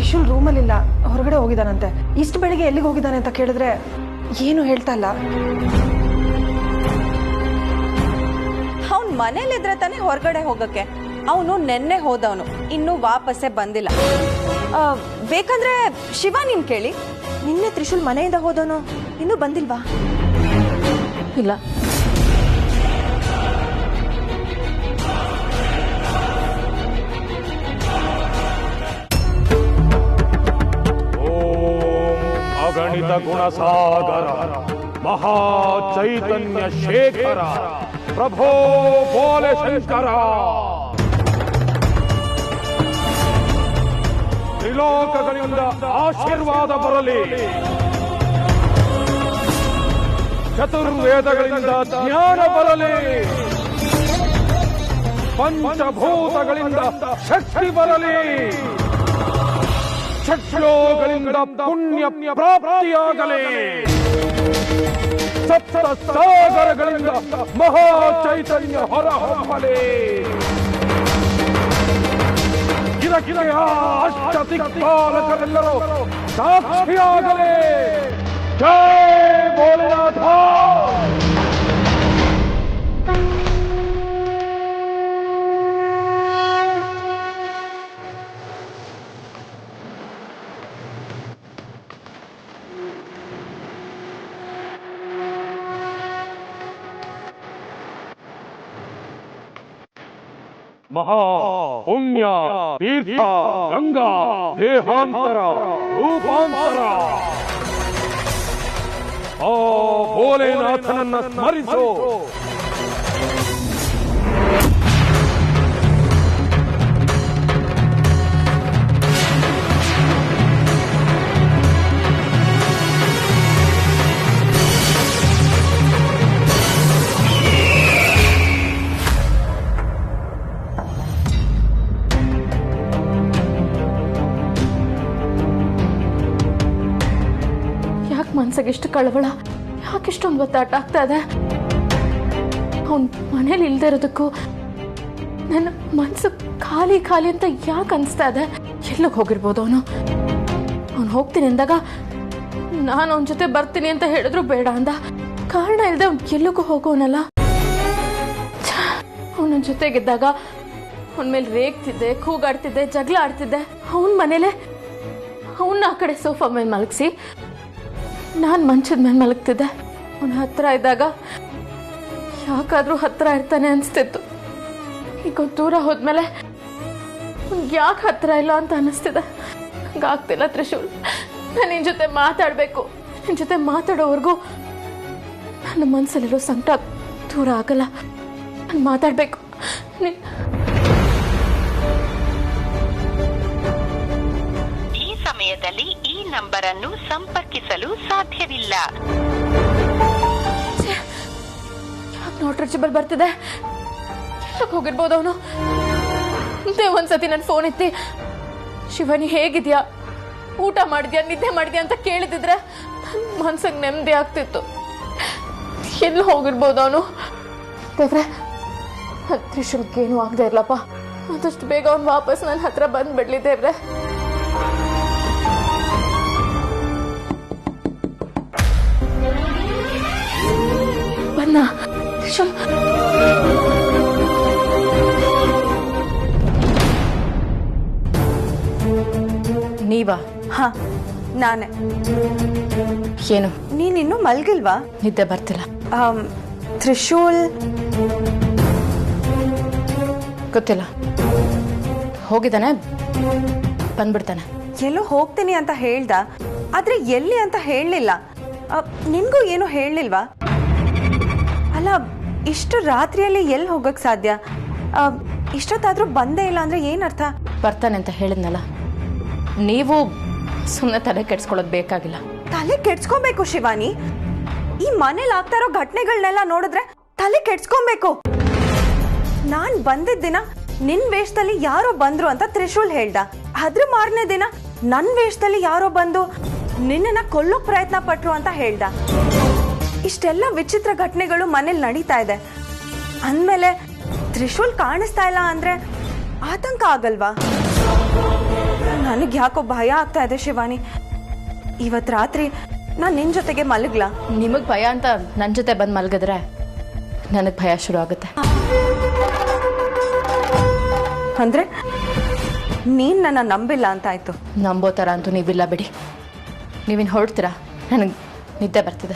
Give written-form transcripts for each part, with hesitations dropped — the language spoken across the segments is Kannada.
ತ್ರಿಶೂಲ್ ರೂಮಲ್ಲಿಲ್ಲ, ಹೊರಗಡೆ ಹೋಗಿದ್ದಾನಂತೆ. ಇಷ್ಟು ಬೆಳಿಗ್ಗೆ ಎಲ್ಲಿಗೆ ಹೋಗಿದ್ದಾನೆ ಅಂತ ಕೇಳಿದ್ರೆ ಏನು ಹೇಳ್ತಾ ಇಲ್ಲ. ಅವನ್ ಮನೇಲಿದ್ರೆ ತಾನೇ ಹೊರಗಡೆ ಹೋಗಕ್ಕೆ. ಅವನು ನೆನ್ನೆ ಹೋದವನು, ಇನ್ನೂ ವಾಪಸ್ಸೇ ಬಂದಿಲ್ಲ. ಬೇಕಂದ್ರೆ ಶಿವ ನೀನ್ ಕೇಳಿ. ನಿನ್ನೆ ತ್ರಿಶೂಲ್ ಮನೆಯಿಂದ ಹೋದವನು ಇನ್ನೂ ಬಂದಿಲ್ವಾ? ಇಲ್ಲ. ಅಗಣಿತ ಗುಣಸಾಗರ ಮಹಾ ಚೈತನ್ಯ ಶೇಖರ ಪ್ರಭೋ ಬೋಲೆ ಶಂಕರ. ತ್ರಿಲೋಕಗಳಿಂದ ಆಶೀರ್ವಾದ ಬರಲಿ, ಚತುರ್ವೇದಗಳಿಂದ ಜ್ಞಾನ ಬರಲಿ, ಪಂಚಭೂತಗಳಿಂದ ಶಕ್ತಿ ಬರಲಿ, ಷಟ್ಲೋಕಗಳಿಂದ ಪುಣ್ಯ ಪ್ರಾಪ್ತಿಯಾಗಲಿ, ಸಪ್ತ ಸಾಗರಗಳಿಂದ ಮಹಾ ಚೈತನ್ಯ ಹೊರಹೊಮ್ಮಲಿ, ಗಿರಗಿರೆಯ ಅಷ್ಟ ದಿಕ್ಪಾಲಕರೆಲ್ಲರೂ ಸಾಕ್ಷಿಯಾಗಲಿ. ಜೈ ಭೋಲೆನಾಥ. ಮಹಾ ಪುಣ್ಯ ತೀರ್ಥ ಗಂಗಾ ದೇಹಾಂತರ ರೂಪಾಂತರ. ಆ ಭೋಲೆನಾಥನನ್ನ ಸ್ಮರಿಸು. ಮನ್ಸಿಗೆ ಎಷ್ಟು ಕಳವಳ, ಯಾಕಿಷ್ಟೊಂದು ಒತ್ತಾಟ ಆಗ್ತಾ ಇದೆ? ಅವನ್ ಮನೇಲಿ ಇಲ್ದೇ ಇರೋದಕ್ಕೂ ನನ್ನ ಮನ್ಸು ಖಾಲಿ ಖಾಲಿ ಅಂತ ಯಾಕೆ ಅನ್ಸ್ತಾ ಇದೆ? ಎಲ್ಲಿಗೆ ಹೋಗಿರ್ಬೋದು ಅವನು? ಅವ್ನು ಹೋಗ್ತೀನಿ ಅಂದಾಗ ನಾನು ಅವನ ಜೊತೆ ಬರ್ತೀನಿ ಅಂತ ಹೇಳಿದ್ರು ಬೇಡ ಅಂದ. ಕಾರಣ ಇಲ್ಲದೆ ಅವ್ನು ಎಲ್ಲಿಗೂ ಹೋಗೋನಲ್ಲ. ಅವನ ಜೊತೆಗಿದ್ದಾಗ ಅವನ ಮೇಲೆ ರೇಗ್ತಿದ್ದೆ, ಕೂಗಾಡ್ತಿದ್ದೆ, ಜಗಳ ಆಡ್ತಿದ್ದೆ. ಅವನ ಮನೇಲೆ ಅವನ್ನ ಆ ಕಡೆ ಸೋಫಾ ಮೇಲೆ ಮಲಗಿಸಿ ನಾನು ಮಂಚದ ಮೇಲೆ ಮಲಗ್ತಿದ್ದೆ. ಅವನ ಹತ್ರ ಇದ್ದಾಗ ಯಾಕಾದ್ರೂ ಹತ್ರ ಇರ್ತಾನೆ ಅನಿಸ್ತಿತ್ತು. ಈಗ ದೂರ ಹೋದ್ಮೇಲೆ ಅವ್ನಿಗೆ ಯಾಕೆ ಹತ್ರ ಇಲ್ಲ ಅಂತ ಅನಿಸ್ತಿದೆ. ಹಂಗಾಗ್ತಿಲ್ಲ ತ್ರಿಶೂಲ್. ನಾನು ನಿನ್ನ ಜೊತೆ ಮಾತಾಡಬೇಕು. ನಿನ್ನ ಜೊತೆ ಮಾತಾಡೋವರೆಗೂ ನನ್ನ ಮನಸ್ಸಲ್ಲಿರೋ ಸಂಕಟ ದೂರ ಆಗಲ್ಲ. ನಾನು ಮಾತಾಡಬೇಕು. ಸಮಯದಲ್ಲಿ ಈ ನಂಬರ್ ಅನ್ನು ಸಂಪರ್ಕಿಸಲು ಸಾಧ್ಯವಿಲ್ಲ. ನಾಟ್ ರೀಚಬಲ್ ಬರ್ತಿದೆ. ಎಲ್ಲಕ್ಕೆ ಹೋಗಿರ್ಬೋದು ಅವನು? ಒಂದ್ಸತಿ ನನ್ನ ಫೋನ್ ಎತ್ತಿ ಶಿವನಿ ಹೇಗಿದ್ಯಾ, ಊಟ ಮಾಡಿದ್ಯಾ, ನಿದ್ದೆ ಮಾಡಿದ್ಯಾ ಅಂತ ಕೇಳಿದಿದ್ರೆ ಮನ್ಸಿಗೆ ನೆಮ್ಮದಿ ಆಗ್ತಿತ್ತು. ಎಲ್ಲಿ ಹೋಗಿರ್ಬೋದು ಅವನು? ದೇವ್ರೆ, ತ್ರಿಶೂಲ್ಗೇನು ಆಗದೆ ಇರ್ಲಪ್ಪ. ಆದಷ್ಟು ಬೇಗ ಅವ್ನು ವಾಪಸ್ ನನ್ನ ಹತ್ರ ಬಂದ್ಬಿಡ್ಲಿ ದೇವ್ರೆ. ಬನ್ನ ತ್ರಿಶೂಲ್. ನೀವಾ? ಹಾ, ನಾನೇ. ಏನು? ನೀನಿನ್ನೂ ಮಲ್ಗಿಲ್ವಾ? ನಿದ್ದೆ ಬರ್ತಿಲ್ಲ. ತ್ರಿಶೂಲ್ ಗೊತ್ತಿಲ್ಲ, ಹೋಗಿದ್ದಾನೆ, ಬಂದ್ಬಿಡ್ತಾನೆ. ಎಲ್ಲೋ ಹೋಗ್ತೀನಿ ಅಂತ ಹೇಳ್ದ, ಆದ್ರೆ ಎಲ್ಲಿ ಅಂತ ಹೇಳಲಿಲ್ಲ. ನಿನ್ಗೂ ಏನು ಹೇಳಲಿಲ್ವಾ? ಅಲ್ಲ, ಇಷ್ಟು ರಾತ್ರಿಯಲ್ಲಿ ಎಲ್ಲಿ ಹೋಗಕ್ ಸಾಧ್ಯ? ಇಷ್ಟೊತ್ತಾದ್ರೂ ಬಂದೇ ಇಲ್ಲ ಅಂದ್ರೆ ಏನರ್ಥ? ಬರ್ತಾನೆ ಅಂತ ಹೇಳಿದ್ನಲ್ಲ. ನೀವು ಸುಮ್ಮನೆ ತಲೆ ಕೆಡ್ಸ್ಕೊಳ್ಳೋದು ಬೇಕಾಗಿಲ್ಲ. ತಲೆ ಕೆಡ್ಸ್ಕೊಬೇಕು ಶಿವಾನಿ. ಈ ಮನೇಲಿ ಆಗ್ತಾ ಇರೋ ಘಟನೆಗಳನ್ನೆಲ್ಲ ನೋಡಿದ್ರೆ ತಲೆ ಕೆಡ್ಸ್ಕೊಬೇಕು. ನಾನ್ ಬಂದಿದ್ದ ದಿನ ನಿನ್ ವೇಷದಲ್ಲಿ ಯಾರೋ ಬಂದ್ರು ಅಂತ ತ್ರಿಶೂಲ್ ಹೇಳ್ದ. ಅದ್ರ ಮಾರನೇ ದಿನ ನನ್ ವೇಷದಲ್ಲಿ ಯಾರೋ ಬಂದು ನಿನ್ನನ್ನ ಕೊಲ್ಲೋಕ್ ಪ್ರಯತ್ನ ಪಟ್ರು ಅಂತ ಹೇಳ್ದ. ಇಷ್ಟೆಲ್ಲ ವಿಚಿತ್ರ ಘಟನೆಗಳು ಮನೇಲಿ ನಡೀತಾ ಇದೆ ಅಂದ್ಮೇಲೆ ತ್ರಿಶೂಲ್ ಕಾಣಿಸ್ತಾ ಇಲ್ಲ ಅಂದ್ರೆ ಆತಂಕ ಆಗಲ್ವಾ? ನನಗೆ ಯಾಕೋ ಭಯ ಆಗ್ತಾ ಇದೆ ಶಿವಾನಿ. ಇವತ್ತು ರಾತ್ರಿ ನಾನು ನಿನ್ನ ಜೊತೆಗೆ ಮಲಗ್ಲಾ? ನಿಮಗೆ ಭಯ ಅಂತ ನನ್ನ ಜೊತೆ ಬಂದು ಮಲಗಿದ್ರೆ ನನಗೆ ಭಯ ಶುರು ಆಗುತ್ತೆ. ಅಂದ್ರೆ ನೀನ್ ನನ್ನ ನಂಬಿಲ್ಲ ಅಂತ ಆಯ್ತು. ನಂಬೋ ಥರ ಅಂತೂ ನೀವಿಲ್ಲ ಬಿಡಿ. ನೀವಿನ್ನು ಹೊರಡ್ತೀರಾ, ನನಗೆ ನಿದ್ದೆ ಬರ್ತಿದೆ.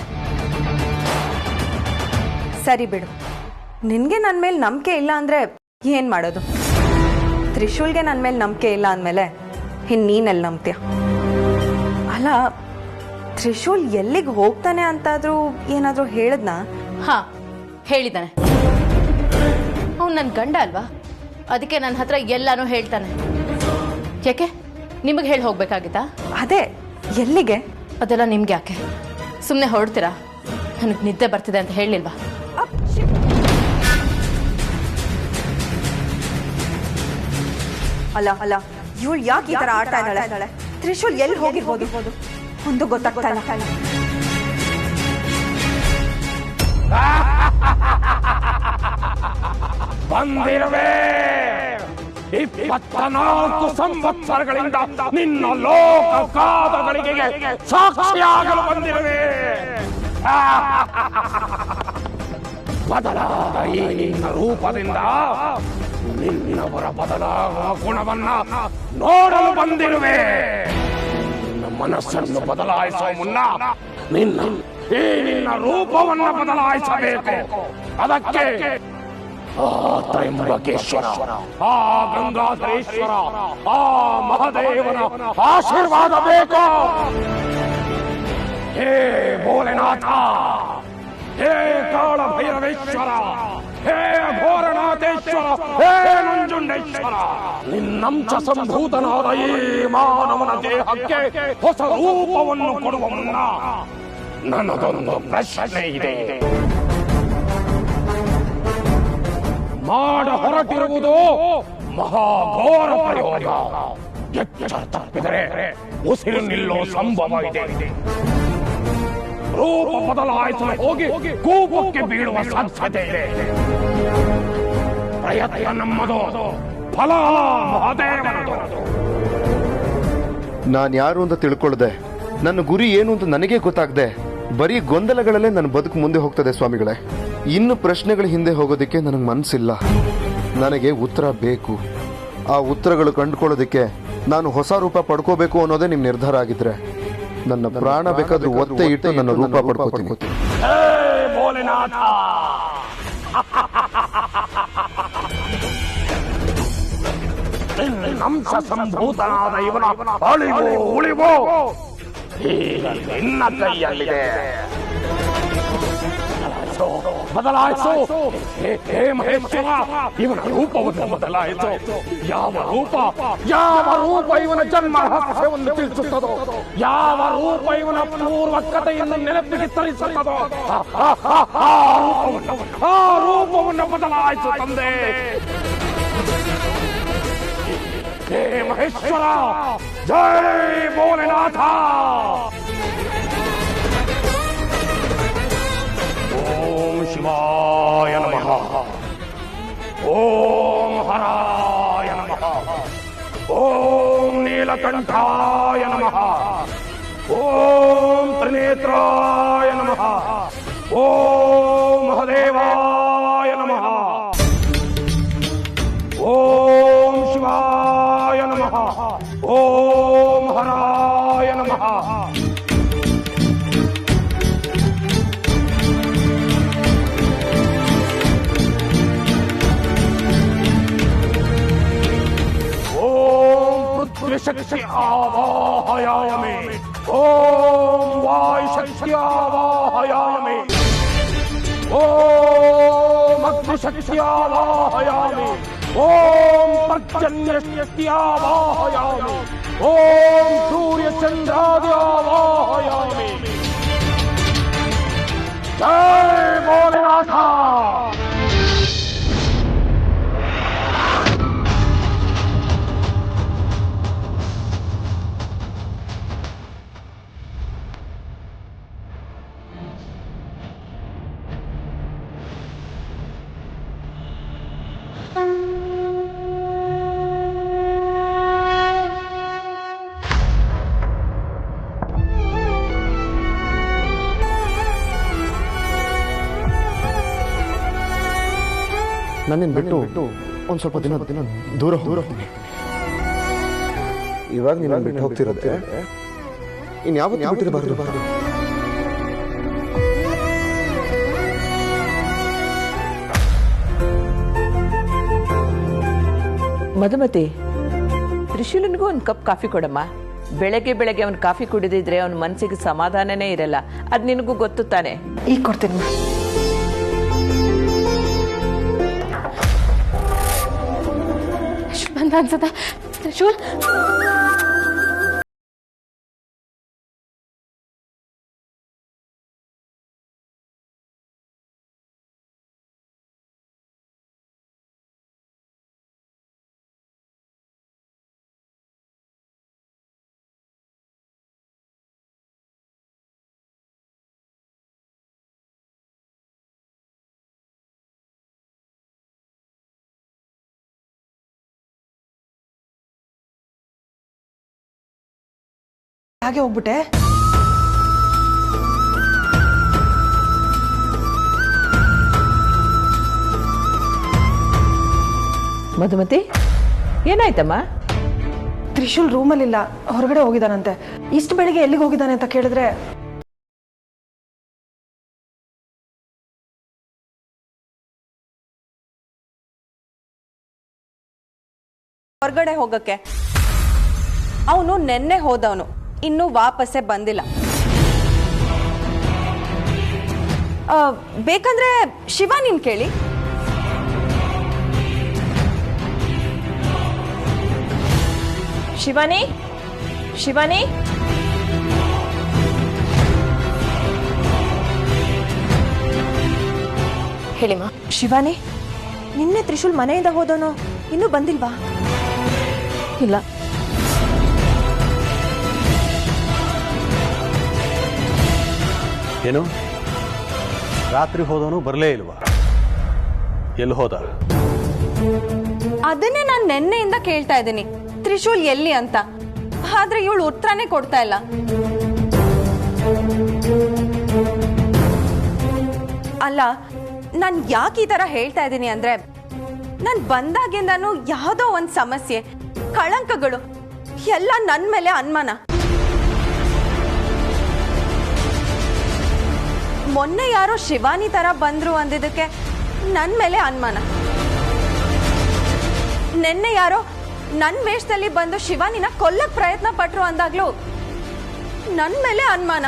ಸರಿ ಬಿಡು, ನಿನ್ಗೆ ನನ್ನ ಮೇಲೆ ನಂಬಿಕೆ ಇಲ್ಲ ಅಂದ್ರೆ ಏನ್ ಮಾಡೋದು? ತ್ರಿಶೂಲ್ಗೆ ನನ್ನ ಮೇಲೆ ನಂಬಿಕೆ ಇಲ್ಲ ಅಂದಮೇಲೆ ಇನ್ನು ನೀನೆಲ್ಲಿ ನಂಬ್ತೀಯ? ಅಲ್ಲ, ತ್ರಿಶೂಲ್ ಎಲ್ಲಿಗೆ ಹೋಗ್ತಾನೆ ಅಂತಾದ್ರೂ ಏನಾದರೂ ಹೇಳಿದ್ನಾ? ಹಾ, ಹೇಳಿದ್ದಾನೆ. ಅವ್ನು ನನ್ನ ಗಂಡ ಅಲ್ವಾ, ಅದಕ್ಕೆ ನನ್ನ ಹತ್ರ ಎಲ್ಲಾನು ಹೇಳ್ತಾನೆ. ಯಾಕೆ ನಿಮಗೆ ಹೇಳಿ ಹೋಗ್ಬೇಕಾಗಿತ್ತಾ? ಅದೇ, ಎಲ್ಲಿಗೆ? ಅದೆಲ್ಲ ನಿಮ್ಗೆ ಯಾಕೆ? ಸುಮ್ಮನೆ ಹೊರಡ್ತೀರಾ? ನನಗೆ ನಿದ್ದೆ ಬರ್ತಿದೆ ಅಂತ ಹೇಳಿಲ್ವಾ? ಅಲ್ಲ ಅಲ್ಲ, ಇವಳು ಯಾಕೆ ಈ ತರ ಆಡ್ತಾ ಇದ್ದಾಳೆ? ತ್ರಿಶೂಲ್ ಎಲ್ಲಿ ಹೋಗಿರ್ಬೋದು ಒಂದು ಗೊತ್ತಾಗ್ತಾ ಇಲ್ಲ. ಬಂದಿರುವೆ. 24 ಸಂವತ್ಸರಗಳಿಂದ ನಿನ್ನ ಲೋಕ ಕಾದಗಳಿಗೆ ಸಾಕ್ಷಿಯಾಗಲು ಬಂದಿರುವೆ. ಬದಲಾದ ಈ ನಿನ್ನ ರೂಪದಿಂದ ನಿನ್ನವರ ಬದಲಾಗುವ ಗುಣವನ್ನ ನೋಡಲು ಬಂದಿರುವೆ. ನಿನ್ನ ಮನಸ್ಸನ್ನು ಬದಲಾಯಿಸುವ ಮುನ್ನ ನಿನ್ನ ರೂಪವನ್ನ ಬದಲಾಯಿಸಬೇಕು. ಅದಕ್ಕೆ ಆ ತ್ರ್ಯಂಬಕೇಶ್ವರ, ಆ ಗಂಗಾಧರೇಶ್ವರ, ಆ ಮಹದೇವನ ಆಶೀರ್ವಾದ ಬೇಕು. ಹೇ ಭೋಲೆನಾಥ, ಹೇ ಕಾಳ ಭೈರವೇಶ್ವರ, ಹೇ ಘೋರನಾಥೇಶ್ವರ, ಹೇ ನಂಜುಂಡೇಶ್ವರ, ನಿನ್ನಂಶ ಸಂಭೂತನಾದ ಈ ಮಾನವನ ದೇಹಕ್ಕೆ ಹೊಸ ರೂಪವನ್ನು ಕೊಡುವ ಮುನ್ನ ನನ್ನದೊಂದು ಪ್ರಶ್ನೆ ಇದೆ. ಮಾಡ ಹೊರಟಿರುವುದು ಮಹಾಘೋರ ಪ್ರಯೋಗ. ಎಚ್ಚರ ತಪ್ಪಿದರೆ ಉಸಿರು ನಿಲ್ಲೋ ಸಂಭವ ಇದೆ. ರೂಪ ಬದಲಾಯಿಸಲು ಹೋಗಿ ಕೂಪಕ್ಕೆ ಬೀಳುವ ಸಾಧ್ಯತೆ ಇದೆ. ಪ್ರಯತ್ನ ನಮ್ಮದು, ಫಲ ಮಹಾದೇವನದು. ನಾನು ಯಾರು ಅಂತ ತಿಳ್ಕೊಳ್ಳದೆ, ನನ್ನ ಗುರಿ ಏನು ಅಂತ ನನಗೇ ಗೊತ್ತಾಗದೆ ಬರೀ ಗೊಂದಲಗಳಲ್ಲೇ ನನ್ನ ಬದುಕು ಮುಂದೆ ಹೋಗ್ತದೆ ಸ್ವಾಮಿಗಳೇ. ಇನ್ನು ಪ್ರಶ್ನೆಗಳ ಹಿಂದೆ ಹೋಗೋದಕ್ಕೆ ನನಗೆ ಮನಸ್ಸಿಲ್ಲ. ನನಗೆ ಉತ್ತರ ಬೇಕು. ಆ ಉತ್ತರಗಳು ಕಂಡುಕೊಳ್ಳೋದಕ್ಕೆ ನಾನು ಹೊಸ ರೂಪ ಪಡ್ಕೋಬೇಕು ಅನ್ನೋದೇ ನಿಮ್ಮ ನಿರ್ಧಾರ ಆಗಿದ್ರೆ ನನ್ನ ಪ್ರಾಣ ಬೇಕಾದ್ರೂ ಒತ್ತೆ ಇಟ್ಟು ನನ್ನ ರೂಪ ಪಡ್ಕೋತೀನಿ. ಭೋಲೆನಾಥ, ಅಂಶ ಸಂಭೂತನಾದ ಇವನ ಅಳಿವು ಉಳಿವು ಈಗ ನಿನ್ನ ಕೈಯಲ್ಲಿದೆ. ಬದಲಾಯಿಸು. ಹೇ ಮಹೇಶ್ವರ, ಇವನ ರೂಪವನ್ನು ಬದಲಾಯಿಸು. ಯಾವ ರೂಪ ಇವನ ಜನ್ಮ ರಹಸ್ಯವನ್ನು ತಿಳಿಸುತ್ತದೋ, ಯಾವ ರೂಪ ಇವನ ಪೂರ್ವ ಕಥೆಯನ್ನು ನೆನಪಿಗೆ ತರಿಸುತ್ತದೋ, ಆ ರೂಪವನ್ನು ಬದಲಾಯಿಸು ತಂದೆ. ಹೇ ಮಹೇಶ್ವರ, ಜೈ ಭೋಲೆನಾಥ. ಓಂ ಶಿವಾಯ ನಮಃ, ಓಂ ಹರಾಯ ನಮಃ, ಓಂ ನೀಲಕಂಠಾಯ ನಮಃ, ಓಂ ತ್ರಿನೇತ್ರಾಯ ನಮಃ, ಓಂ ಮಹದೇವಾಯ ನಮಃ, ಓಂ ಶಿವಾಯ ನಮಃ, ಓಂ ಹರಾಯ ನಮಃ. शक्ति आवाहयामि, ओम वायु शक्ति आवाहयामि, ओम अग्नि शक्ति आवाहयामि, ओम पर्जन्य शक्ति आवाहयामि, ओम सूर्य चंद्रादि आवाहयामि. जय भोलेनाथ. ನನ್ನೇನು ಬಿಟ್ಟು ಒಂದು ಸ್ವಲ್ಪ ದಿನ ದೂರ ಹೋಗ್ತೀನಿ. ಇವಾಗ ನೀನು ಬಿಟ್ಟು ಹೋಗ್ತಿರುತ್ತೆ, ಇನ್ಯಾವತ್ತೂ ಬಿಟ್ಟಿರಬಾರ್ದು. ಮಧುಮತಿ, ತ್ರಿಶೂಲನಿಗೂ ಒಂದು ಕಪ್ ಕಾಫಿ ಕೊಡಮ್ಮ. ಬೆಳಗ್ಗೆ ಅವನು ಕಾಫಿ ಕುಡಿದಿದ್ರೆ ಅವನ ಮನಸ್ಸಿಗೆ ಸಮಾಧಾನನೇ ಇರಲ್ಲ. ಅದು ನಿನಗೂ ಗೊತ್ತು ತಾನೆ. ಈಗ ಕೊಡ್ತೀನಿ. ಬಂದ ಅನ್ಸತ್ತೆ ತ್ರಿಶೂಲ್. ಹಾಗೆ ಹೋಗ್ಬಿಟ್ಟೆ. ಮಧುಮತಿ, ಏನಾಯ್ತಮ್ಮ? ತ್ರಿಶೂಲ್ ರೂಮಲ್ಲಿಲ್ಲ, ಹೊರಗಡೆ ಹೋಗಿದ್ದಾನಂತೆ. ಇಷ್ಟು ಬೆಳಿಗ್ಗೆ ಎಲ್ಲಿಗೆ ಹೋಗಿದ್ದಾನೆ ಅಂತ ಕೇಳಿದ್ರೆ ಹೊರಗಡೆ ಹೋಗಕ್ಕೆ ಅವನು ನೆನ್ನೆ ಹೋದವನು, ಇನ್ನೂ ವಾಪಸ್ಸೇ ಬಂದಿಲ್ಲ. ಬೇಕಂದ್ರೆ ಶಿವ ನೀನ್ ಕೇಳಿ. ಶಿವಾನಿ, ಶಿವಾನಿ, ಹೇಳಿಮ್ಮ. ಶಿವಾನಿ, ನಿನ್ನೆ ತ್ರಿಶೂಲ್ ಮನೆಯಿಂದ ಹೋದವನು ಇನ್ನೂ ಬಂದಿಲ್ವಾ? ಇಲ್ಲ. ಏನು, ರಾತ್ರಿ ಹೋದವನು ಬರಲೇ ಇಲ್ವಾ? ಎಲ್ಲಿ ಹೋದ? ಅದನ್ನೇ ನಾನು ನೆನ್ನೆಯಿಂದ ಕೇಳ್ತಾ ಇದ್ದೀನಿ, ತ್ರಿಶೂಲ್ ಎಲ್ಲಿ ಅಂತ. ಆದ್ರೆ ಇವಳು ಉತ್ತರನೇ ಕೊಡ್ತಾ ಇಲ್ಲ. ಅಲ್ಲ, ನಾನು ಯಾಕೆ ಈ ತರ ಹೇಳ್ತಾ ಇದ್ದೀನಿ ಅಂದ್ರೆ, ನಾನು ಬಂದಾಗಿಂದಾನು ಯಾವುದೋ ಒಂದು ಸಮಸ್ಯೆ, ಕಳಂಕಗಳು ಎಲ್ಲ ನನ್ನ ಮೇಲೆ ಅನುಮಾನ. ಮೊನ್ನೆ ಯಾರೋ ಶಿವಾನಿ ತರ ಬಂದ್ರು ಅಂದಿದ್ದಕ್ಕೆ ನನ್ನ ಮೇಲೆ ಅನುಮಾನ. ನಿನ್ನೆ ಯಾರೋ ನನ್ನ ವೇಷದಲ್ಲಿ ಬಂದು ಶಿವಾನಿನ ಕೊಲ್ಲಕ್ ಪ್ರಯತ್ನ ಪಟ್ರು ಅಂದಾಗ್ಲೂ ನನ್ನ ಮೇಲೆ ಅನುಮಾನ.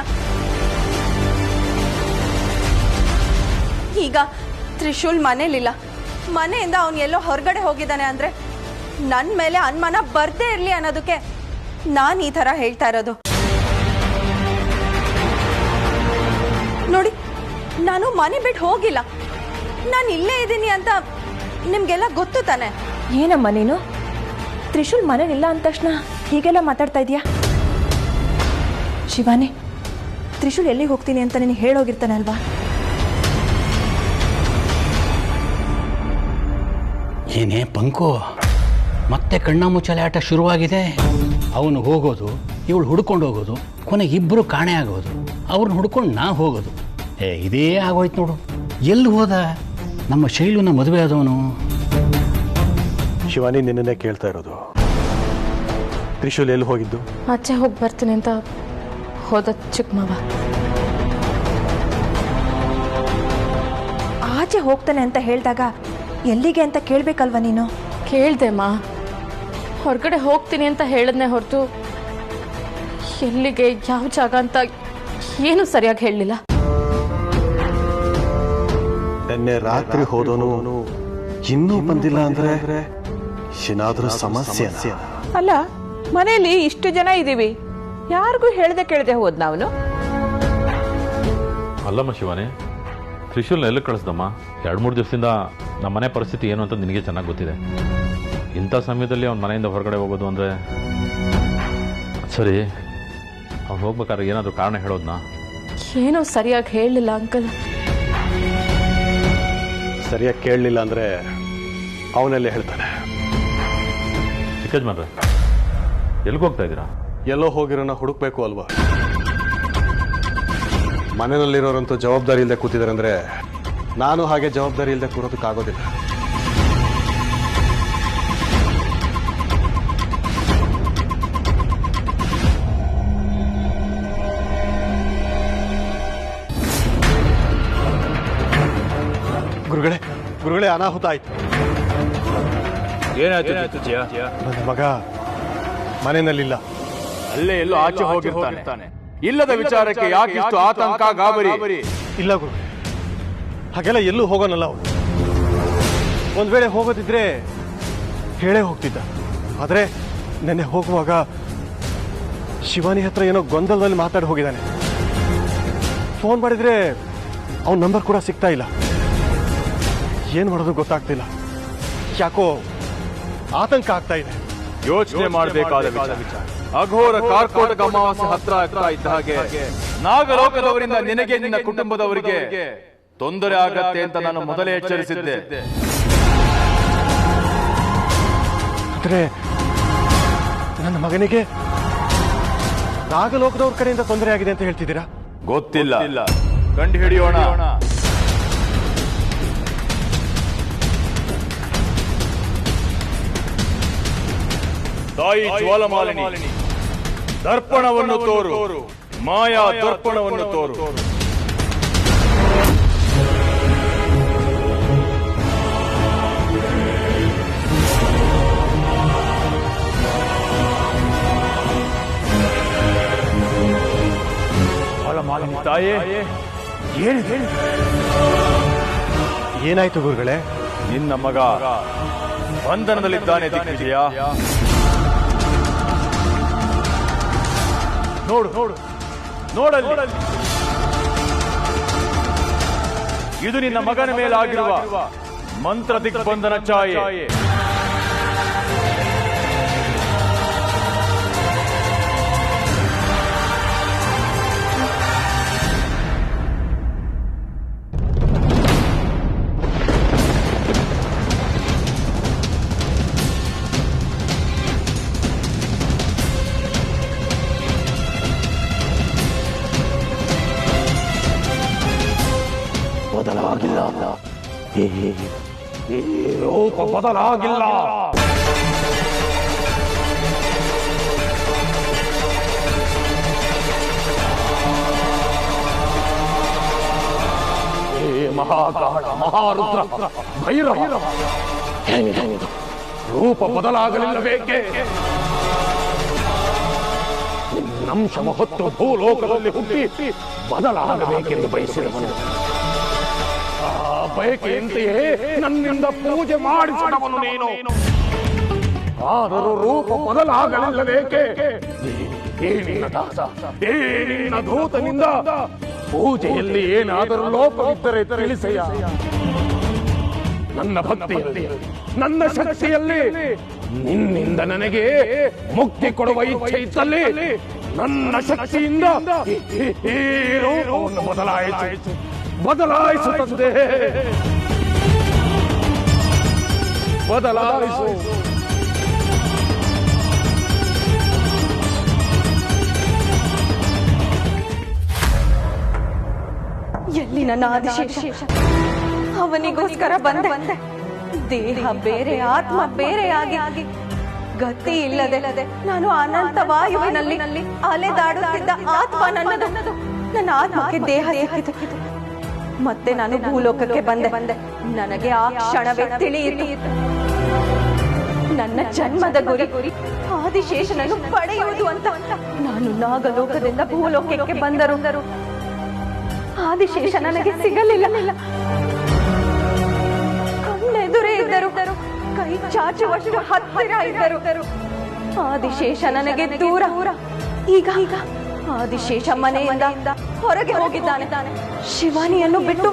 ಈಗ ತ್ರಿಶೂಲ್ ಮನೇಲಿಲ್ಲ, ಮನೆಯಿಂದ ಅವನು ಎಲ್ಲೋ ಹೊರಗಡೆ ಹೋಗಿದ್ದಾನೆ ಅಂದ್ರೆ ನನ್ನ ಮೇಲೆ ಅನುಮಾನ ಬರ್ದೇ ಇರ್ಲಿ ಅನ್ನೋದಕ್ಕೆ ನಾನು ಈ ತರ ಹೇಳ್ತಾ ಇರೋದು. ನೋಡಿ, ನಾನು ಮನೆ ಬಿಟ್ಟು ಹೋಗಿಲ್ಲ, ನಾನು ಇಲ್ಲೇ ಇದ್ದೀನಿ ಅಂತ ನಿಮ್ಗೆಲ್ಲ ಗೊತ್ತು ತಾನೆ. ಏನಮ್ಮ ನೀನು? ತ್ರಿಶೂಲ್ ಮನೇಲಿಲ್ಲ ಅಂದ ತಕ್ಷಣ ಹೀಗೆಲ್ಲ ಮಾತಾಡ್ತಾ ಇದೀಯಾ? ಶಿವಾನಿ, ತ್ರಿಶೂಲ್ ಎಲ್ಲಿಗೆ ಹೋಗ್ತೀನಿ ಅಂತ ನಿನಗೆ ಹೇಳೋಗಿರ್ತಾನೆ ಅಲ್ವಾ? ಏನೇ ಪಂಕು, ಮತ್ತೆ ಕಣ್ಣ ಮುಚ್ಚಾಲೆ ಆಟ ಶುರುವಾಗಿದೆ. ಅವನು ಹೋಗೋದು, ಇವಳು ಹುಡ್ಕೊಂಡು ಹೋಗೋದು, ಕೊನೆಗೆ ಇಬ್ಬರು ಕಾಣೆ ಆಗೋದು, ಅವ್ರನ್ನ ಹುಡ್ಕೊಂಡು ನಾ ಹೋಗೋದು. ಇದೇ ಆಗೋಯ್ತು ನೋಡು. ಎಲ್ಲಿ ಹೋದ ನಮ್ಮ ಶೈಲುನ ಮದುವೆ ಆದವನು? ಶಿವಾನಿ ನಿನ್ನೇ ಕೇಳ್ತಾ ಇರೋದು, ತ್ರಿಶೂಲ್ ಎಲ್ಲಿ ಹೋಗಿದ್ದು? ಆಚೆ ಹೋಗಿ ಬರ್ತೀನಿ ಅಂತ ಹೋದ ಚಿಕ್ಕಮ್ಮವ. ಆಚೆ ಹೋಗ್ತಾನೆ ಅಂತ ಹೇಳಿದಾಗ ಎಲ್ಲಿಗೆ ಅಂತ ಕೇಳಬೇಕಲ್ವ ನೀನು? ಕೇಳ್ದೆಮ್ಮ, ಹೊರಗಡೆ ಹೋಗ್ತೀನಿ ಅಂತ ಹೇಳಿದ್ನೆ ಹೊರತು ಎಲ್ಲಿಗೆ, ಯಾವ ಜಾಗ ಅಂತ ಏನು ಸರಿಯಾಗಿ ಹೇಳಲಿಲ್ಲ. ನಿನ್ನೆ ರಾತ್ರಿ ಹೋದವನು ಇನ್ನೂ ಬಂದಿಲ್ಲ ಅಂದ್ರೆ ಏನಾದ್ರೂ ಸಮಸ್ಯೆ? ಅಲ್ಲ, ಮನೆಯಲ್ಲಿ ಇಷ್ಟು ಜನ ಇದ್ದೀವಿ, ಯಾರಿಗೂ ಹೇಳ್ದೆ ಕೇಳದೆ ಹೋದ್ ನಾವು. ಅಲ್ಲಮ್ಮ ಶಿವಾನಿ, ತ್ರಿಶೂಲ್ನ ಎಲ್ಲಿ ಕಳಿಸ್ದಮ್ಮ? 2-3 ದಿವಸದಿಂದ ನಮ್ಮ ಮನೆ ಪರಿಸ್ಥಿತಿ ಏನು ಅಂತ ನಿನಗೆ ಚೆನ್ನಾಗಿ ಗೊತ್ತಿದೆ. ಇಂಥ ಸಮಯದಲ್ಲಿ ಅವ್ನ ಮನೆಯಿಂದ ಹೊರಗಡೆ ಹೋಗೋದು ಅಂದರೆ ಸರಿ. ಅವ್ನು ಹೋಗ್ಬೇಕಾದ್ರೆ ಏನಾದರೂ ಕಾರಣ ಹೇಳೋದ್ನಾ? ಏನೋ ಸರಿಯಾಗಿ ಹೇಳಲಿಲ್ಲ ಅಂಕಲ್. ಸರಿಯಾಗಿ ಕೇಳಲಿಲ್ಲ ಅಂದ್ರೆ ಅವನೆಲ್ಲೇ ಹೇಳ್ತಾನೆ. ಚಿಕ್ಕಜ್ಮನ್ರೆ, ಎಲ್ಲಿಗೆ ಹೋಗ್ತಾ ಇದ್ದೀರಾ? ಎಲ್ಲೋ ಹೋಗಿರೋನ ಹುಡುಕ್ಬೇಕು ಅಲ್ವಾ? ಮನೆಯಲ್ಲಿರೋರಂತೂ ಜವಾಬ್ದಾರಿ ಇಲ್ಲದೆ ಕೂತಿದ್ದಾರೆ ಅಂದ್ರೆ ನಾನು ಹಾಗೆ ಜವಾಬ್ದಾರಿ ಇಲ್ಲದೆ ಕೂರೋದಕ್ಕಾಗೋದಿಲ್ಲ. ಒಳ್ಳೆ ಅನಾಹುತ ಆಯ್ತು. ಏನಾಯ್ತು ಜಿಯ? ನನ್ನ ಮಗ ಮನೆಯಲ್ಲಿಲ್ಲ. ಅಲ್ಲೇ ಎಲ್ಲೋ ಆಚೆ ಹೋಗಿರ್ತಾನೆ. ಇಲ್ಲದ ವಿಚಾರಕ್ಕೆ ಯಾಕೆ ಇಷ್ಟು ಆತಂಕ ಗಾಬರಿ? ಇಲ್ಲ ಗುರು, ಹಾಗೆಲ್ಲ ಎಲ್ಲೂ ಹೋಗೋನಲ್ಲ ಅವನು. ಒಂದ್ ವೇಳೆ ಹೋಗೋದಿದ್ರೆ ಹೇಳೇ ಹೋಗ್ತಿದ್ದ. ಆದ್ರೆ ನೆನ್ನೆ ಹೋಗುವಾಗ ಶಿವಾನಿ ಹತ್ರ ಏನೋ ಗೊಂದಲದಲ್ಲಿ ಮಾತಾಡಿ ಹೋಗಿದ್ದಾನೆ. ಫೋನ್ ಮಾಡಿದ್ರೆ ಅವನ ನಂಬರ್ ಕೂಡ ಸಿಗ್ತಾ ಇಲ್ಲ. ಏನ್ ಮಾಡೋದು ಗೊತ್ತಾಗ್ತಿಲ್ಲ. ಯಾಕೋ ಆತಂಕ ಆಗ್ತಾ ಇದೆ. ಯೋಚನೆ ಮಾಡಬೇಕಾದ ವಿಚಾರ. ಅಘೋರ ಕಾರ್ಕೋಟಕ ಅಮಾವಾಸ್ಯೆ ಹತ್ರ ಆಗ್ತಾ ಇದ್ದ ಹಾಗೆ ನಾಗಲೋಕದವರಿಂದ ನಿನಗೆ ನಿನ್ನ ಕುಟುಂಬದವರಿಗೆ ತೊಂದರೆ ಆಗತ್ತೆ ಅಂತ ನಾನು ಮೊದಲೇ ಎಚ್ಚರಿಸಿದ್ದೆ. ಆದ್ರೆ ನನ್ನ ಮಗನಿಗೆ ನಾಗಲೋಕದವ್ರ ಕಡೆಯಿಂದ ತೊಂದರೆ ಆಗಿದೆ ಅಂತ ಹೇಳ್ತಿದ್ದೀರಾ? ಗೊತ್ತಿಲ್ಲ, ಕಂಡು ಹಿಡಿಯೋಣ. ತಾಯಿ ಜ್ವಾಲಮಾಲಿನಿ, ದರ್ಪಣವನ್ನು ತೋರು, ಮಾಯಾ ದರ್ಪಣವನ್ನು ತೋರು. ಜ್ವಾಲಮಾಲಿನಿ ತಾಯೇ, ಏನಾಯ್ತು ಗುರುಗಳೇ? ನಿನ್ನ ಮಗ ಬಂಧನದಲ್ಲಿದ್ದಾನೆ ದಿಗ್ವಿಜಯ. ನೋಡಲ್ಲಿ. ಇದು ನಿನ್ನ ಮಗನ ಮೇಲಾಗಿರುವ ಮಂತ್ರ ದಿಗ್ಬಂಧನ ಛಾಯೆ. ಬದಲಾಗಿಲ್ಲ, ಈ ರೂಪ ಬದಲಾಗಿಲ್ಲ. ಮಹಾಕಾಳ, ಮಹಾರುದ್ರ, ಭೈರವ, ರೂಪ ಬದಲಾಗಲಿಲ್ಲಬೇಕೆ? ನಮ್ಮಂಶ ಹೊತ್ತು ಭೂಲೋಕದಲ್ಲಿ ಹುಟ್ಟಿ ಬದಲಾಗಬೇಕೆಂದು ಬಯಸಿದವನು. ಬಯಕೆಯಂತೆಯೇ ನನ್ನಿಂದ ಪೂಜೆ ಮಾಡಿಸಿದವನು ನೀನು. ಆದರೂ ರೂಪ ಬದಲಾಗಲಿಲ್ಲಬೇಕೆ? ಈ ನಿನ್ನ ದಾಸ, ಈ ನಿನ್ನ ದೂತನಿಂದ ಪೂಜೆಯಲ್ಲಿ ಏನಾದರೂ ಲೋಪವಿದ್ದರೆ ತಿಳಿಸೆಯ. ನನ್ನ ಭಕ್ತಿಯಲ್ಲಿ, ನನ್ನ ಶಕ್ತಿಯಲ್ಲಿ ನಿನ್ನಿಂದ ನನಗೆ ಮುಕ್ತಿ ಕೊಡುವ ಇಚ್ಛೆ ಇದ್ದಲ್ಲಿ ನನ್ನ ಶಕ್ತಿಯಿಂದ ಈ ರೂಪವನ್ನು ಬದಲಾಯಿಸುತ್ತದೆ. ಬದಲಾಯಿಸು. ಎಲ್ಲಿ ನನ್ನ ಆದಿಶೇಷ? ಅವನಿಗೋಸ್ಕರ ಬಂದೆ. ದೇಹ ಬೇರೆ, ಆತ್ಮ ಬೇರೆಯಾಗಿ ಗತಿ ಇಲ್ಲದೆ ನಾನು ಅನಂತ ವಾಯುವಿನಲ್ಲಿ ಅಲೆದಾಡುತ್ತಿದ್ದ ಆತ್ಮ ನನ್ನದು. ನನ್ನ ಆತ್ಮಕ್ಕೆ ದೇಹ ಸಿಕ್ಕಿತು. ಮತ್ತೆ ನಾನು ಭೂಲೋಕಕ್ಕೆ ಬಂದೆ. ನನಗೆ ಆ ಕ್ಷಣವೇ ತಿಳಿಯಿತು, ನನ್ನ ಜನ್ಮದ ಗುರಿ ಆದಿಶೇಷನನ್ನು ಪಡೆಯುವುದು ಅಂತ. ನಾನು ನಾಗಲೋಕದಿಂದ ಭೂಲೋಕಕ್ಕೆ ಬಂದರು. ಆದಿಶೇಷ ನನಗೆ ಸಿಗಲಿಲ್ಲ. ಕಣ್ಣೆದುರೇ ಇದ್ದರು, ಕೈ ಚಾಚುವಷ್ಟು ಹತ್ತಿರ ಇದ್ದರು. ಆದಿಶೇಷ ನನಗೆ ದೂರ. ಈಗ ಆದಿಶೇಷ ಮನೆಯಿಂದ ಹೊರಗೆ ಹೋಗಿದ್ದಾನೆ. ಶಿವಾನಿಯನ್ನು ಬಿಟ್ಟು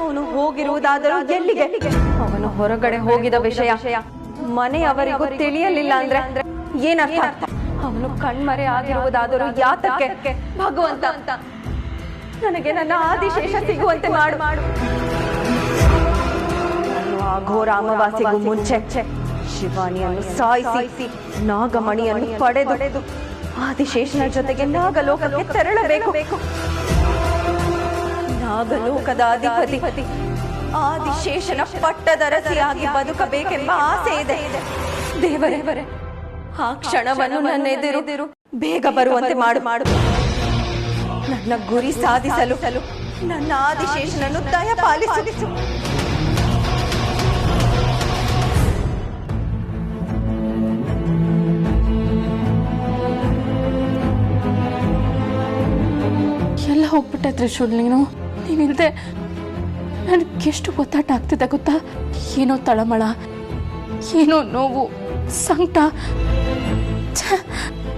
ಅವನು ಹೋಗಿರುವುದಾದರೂ ಎಲ್ಲಿಗೆ? ಅವನು ಹೊರಗಡೆ ಹೋಗಿದ ವಿಷಯ ಮನೆಯವರಿಗೂ ತಿಳಿಯಲಿಲ್ಲ ಅಂದ್ರೆ ಏನರ್ಥ? ಅವನು ಕಣ್ಮರೆ ಆಗಿರುವುದಾದರೂ ಯಾತಕ್ಕೆ? ಭಗವಂತ, ನನಗೆ ನನ್ನ ಆದಿಶೇಷ ಸಿಗುವಂತೆ ಮಾಡು. ನಾನು ಅಘೋರ ಅಮಾವಾಸ್ಯೆಗೂ ಮುಂಚೆ ಶಿವಾನಿಯನ್ನು ಸಾಯಿಸಿ ನಾಗಮಣಿಯನ್ನು ಪಡೆದು ಆದಿಶೇಷನ ಜೊತೆಗೆ ನಾಗಲೋಕಕ್ಕೆ ತೆರಳಬೇಕು. ನಾಗಲೋಕದ ಅಧಿಪತಿ ಆದಿಶೇಷನ ಪಟ್ಟದರಸಿಯಾಗಿ ಬದುಕಬೇಕೆಂಬ ಆಸೆ ಇದೆ. ದೇವರೇ, ಆ ಕ್ಷಣವನ್ನು ನನ್ನ ಎದುರು ಬೇಗ ಬರುವಂತೆ ಮಾಡು. ನನ್ನ ಗುರಿ ಸಾಧಿಸಲು ನನ್ನ ಆದಿಶೇಷನನ್ನು ದಯಪಾಲಿಸು. ತ್ರಿಶೂಲ್ ನೀನಿಲ್ದೆ ನನಗೆಷ್ಟು ಒತ್ತಾಟ ಆಗ್ತಿದೆ ಗೊತ್ತಾ? ಏನೋ ತಳಮಳ, ಏನೋ ನೋವು, ಸಂಕಟ.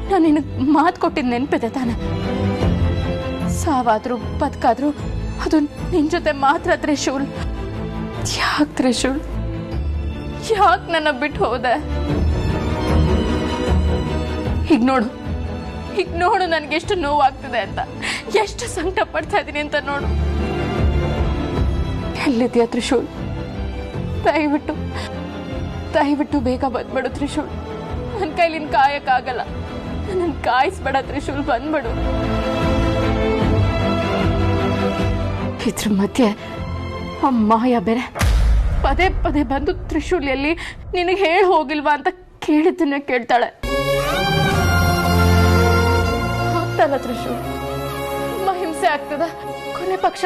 ನಾನು ನಿನಗೆ ಮಾತು ಕೊಟ್ಟಿದ್ದು ನೆನಪಿದೆ ತಾನೆ? ಸಾವಾದ್ರೂ ಬದುಕಾದ್ರೂ ಅದು ನಿನ್ ಜೊತೆ ಮಾತ್ರ ತ್ರಿಶೂಲ್. ಯಾಕೆ ತ್ರಿಶೂಲ್, ಯಾಕೆ ನನ್ನ ಬಿಟ್ಟು ಹೋದೆ? ಹೀಗ್ ನೋಡು ನನಗೆ ಎಷ್ಟು ನೋವಾಗ್ತಿದೆ ಅಂತ, ಎಷ್ಟು ಸಂಕಟ ಪಡ್ತಾ ಇದ್ದೀನಿ ಅಂತ ನೋಡು. ಎಲ್ಲಿದ್ಯಾ ತ್ರಿಶೂಲ್? ದಯವಿಟ್ಟು ಬೇಗ ಬಂದ್ಬಿಡು ತ್ರಿಶೂಲ್. ನನ್ನ ಕೈಲಿನ ಕಾಯಕ್ಕಾಗಲ್ಲ. ನನ್ನ ಕಾಯಿಸ್ಬೇಡ ತ್ರಿಶೂಲ್, ಬಂದ್ಬಿಡು. ಇದ್ರ ಮಧ್ಯೆ ಆ ಮಾಯ ಬೇರೆ ಪದೇ ಪದೇ ಬಂದು ತ್ರಿಶೂಲ್ ಎಲ್ಲಿ, ನಿನಗೆ ಹೇಳಿ ಹೋಗಿಲ್ವಾ ಅಂತ ಕೇಳಿದ್ದನ್ನ ಕೇಳ್ತಾಳೆ. ಆಗ್ತಲ್ಲ ತ್ರಿಶೂಲ್, ತುಂಬಾ ಹಿಂಸೆ ಆಗ್ತದ. ಕೊನೆ ಪಕ್ಷ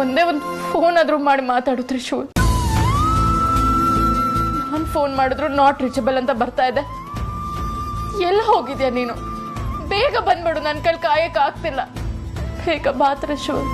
ಒಂದೇ ಒಂದು ಫೋನ್ ಆದ್ರೂ ಮಾಡಿ ಮಾತಾಡು ತ್ರಿಶೂಲ್. ನಾನು ಫೋನ್ ಮಾಡಿದ್ರು ನಾಟ್ ರೀಚಬಲ್ ಅಂತ ಬರ್ತಾ ಇದೆ. ಎಲ್ಲ ಹೋಗಿದ್ಯಾ ನೀನು? ಬೇಗ ಬಂದ್ಬಿಡು, ನನ್ನ ಕೈಲಿ ಕಾಯಕ್ ಆಗ್ತಿಲ್ಲ. ಬೇಗ ಬಾ ತ್ರಿಶೂಲ್.